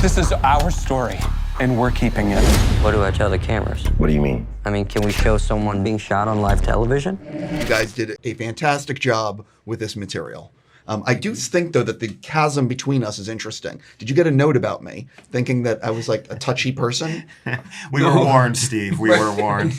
This is our story, and we're keeping it. What do I tell the cameras? What do you mean? I mean, can we show someone being shot on live television? You guys did a fantastic job with this material. I do think, though, that the chasm between us is interesting. Did you get a note about me, thinking that I was like a touchy person? We were warned, Steve. We were warned.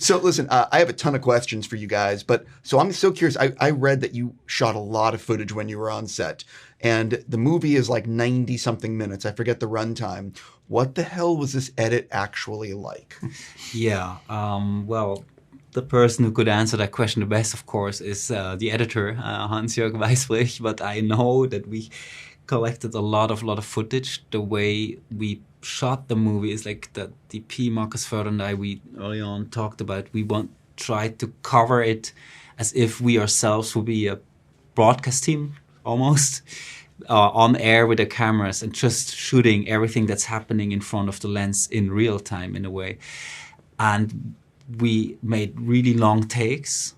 So listen, I have a ton of questions for you guys, but so I'm so curious. I read that you shot a lot of footage when you were on set, and the movie is like 90-something minutes. I forget the runtime. What the hell was this edit actually like? Yeah, well, the person who could answer that question the best, of course, is the editor, Hans-Jörg Weisbrich. But I know that we collected a lot of footage. The way we shot the movie is like the DP Marcus Förder and I, we early on talked about, we tried to cover it as if we ourselves would be a broadcast team almost, on air with the cameras and just shooting everything that's happening in front of the lens in real time in a way. And we made really long takes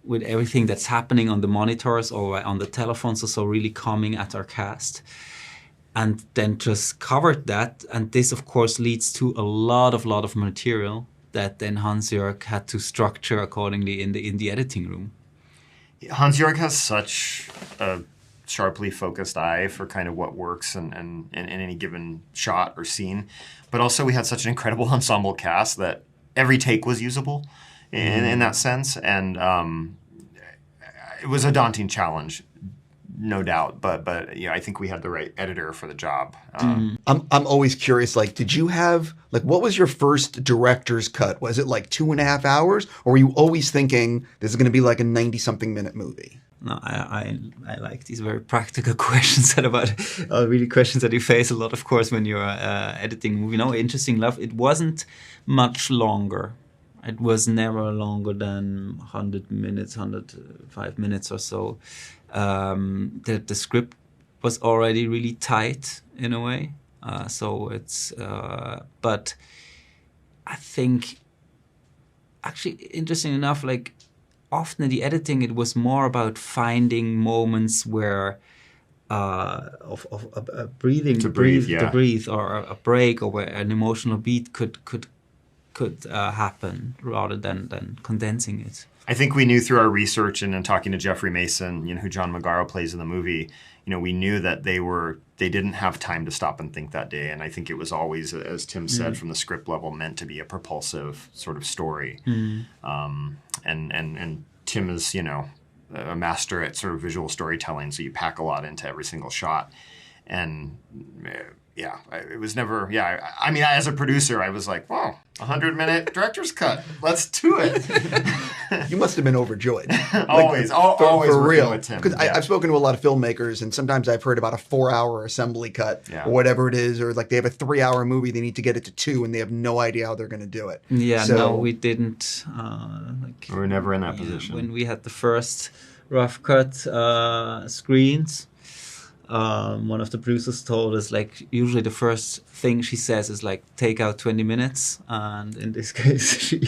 with everything that's happening on the monitors or on the telephones, also really coming at our cast. And then just covered that. And this, of course, leads to a lot of material that then Hans-Jörg had to structure accordingly in the editing room. Hans-Jörg has such a sharply focused eye for kind of what works in any given shot or scene. But also we had such an incredible ensemble cast that every take was usable in that sense. And it was a daunting challenge, no doubt. But yeah, I think we had the right editor for the job. I'm always curious, like, did you have, like, what was your first director's cut? Was it like 2.5 hours? Or were you always thinking this is going to be like a 90-something minute movie? No, I like these very practical questions that about really questions that you face a lot, of course, when you're editing a movie. No, interesting enough, it wasn't much longer. It was never longer than 100 minutes, 105 minutes or so. The script was already really tight in a way. So it's, but I think, actually, interesting enough, like, often in the editing, it was more about finding moments where of breathing, to breathe, or a break, or where an emotional beat could happen, rather than condensing it. I think we knew through our research and in talking to Jeffrey Mason, who John Magaro plays in the movie, we knew that they didn't have time to stop and think that day. And I think it was always, as Tim said, from the script level, meant to be a propulsive sort of story. And Tim is, a master at sort of visual storytelling, so you pack a lot into every single shot. And yeah, it was never, I mean, as a producer, I was like, wow, 100-minute director's cut. Let's do it. You must have been overjoyed. Always for real. With Tim. Because I've spoken to a lot of filmmakers, and sometimes I've heard about a 4-hour assembly cut or whatever it is, or like they have a 3-hour movie, they need to get it to 2, and they have no idea how they're going to do it. Yeah, no, we didn't. We were never in that position. When we had the first rough cut screens, one of the producers told us, like, usually the first thing she says is like, take out 20 minutes. And in this case, she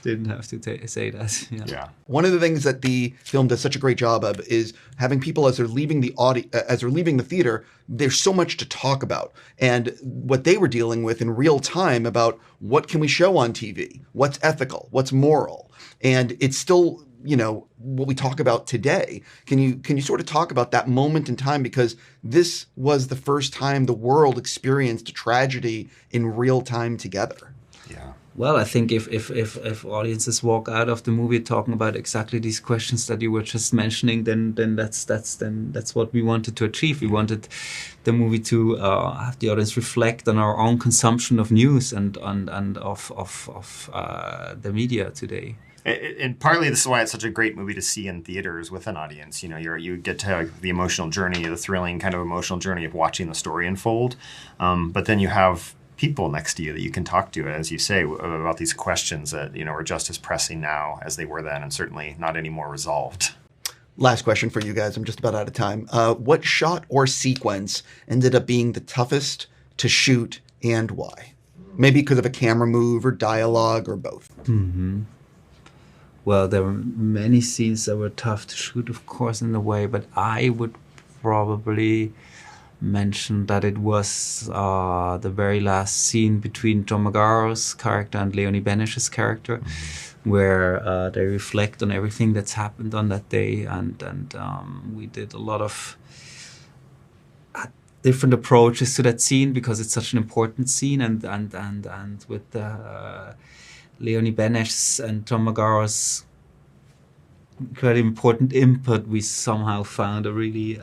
didn't have to say that. Yeah. One of the things that the film does such a great job of is having people, as they're leaving the theater, there's so much to talk about. And what they were dealing with in real time about what can we show on TV? What's ethical? What's moral? And it's still, what we talk about today. Can you sort of talk about that moment in time? Because this was the first time the world experienced a tragedy in real time together. Yeah. Well, I think if audiences walk out of the movie talking about exactly these questions that you were just mentioning, then that's what we wanted to achieve. We wanted the movie to have the audience reflect on our own consumption of news and of the media today. And partly this is why it's such a great movie to see in theaters with an audience. You get to have the emotional journey, the thrilling kind of emotional journey of watching the story unfold. But then you have people next to you that you can talk to, as you say, about these questions that, are just as pressing now as they were then, and certainly not any more resolved. Last question for you guys. I'm just about out of time. What shot or sequence ended up being the toughest to shoot, and why? Maybe because of a camera move or dialogue or both. Mm-hmm. Well, there were many scenes that were tough to shoot, of course, in a way, but I would probably mention that it was the very last scene between John Magaro's character and Leonie Benesch's character, where they reflect on everything that's happened on that day, and we did a lot of different approaches to that scene because it's such an important scene, and with Leonie Benesch's and John Magaro's very important input, we somehow found a really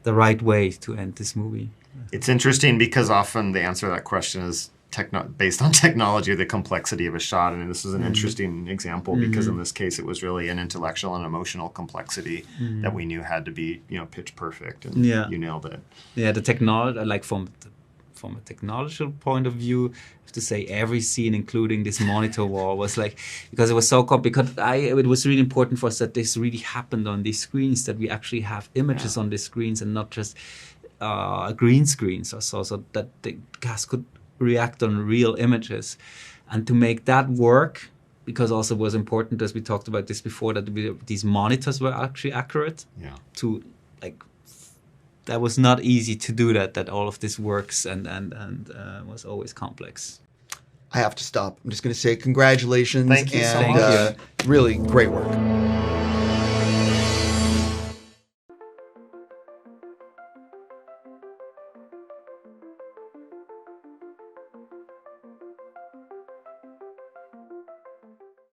the right way to end this movie. It's interesting because often the answer to that question is based on technology or the complexity of a shot, and this is an interesting example because in this case it was really an intellectual and emotional complexity that we knew had to be pitch perfect, and you nailed it. Yeah, the technology, like from a technological point of view, I have to say every scene, including this monitor wall, was like, because it was so because it was really important for us that this really happened on these screens, that we actually have images on these screens and not just green screens or so that the cast could react on real images. And to make that work, because also it was important, as we talked about this before, that these monitors were actually accurate. Yeah. To that was not easy to do that all of this works and was always complex. I have to stop. I'm just going to say congratulations. Thank you so much. Really great work.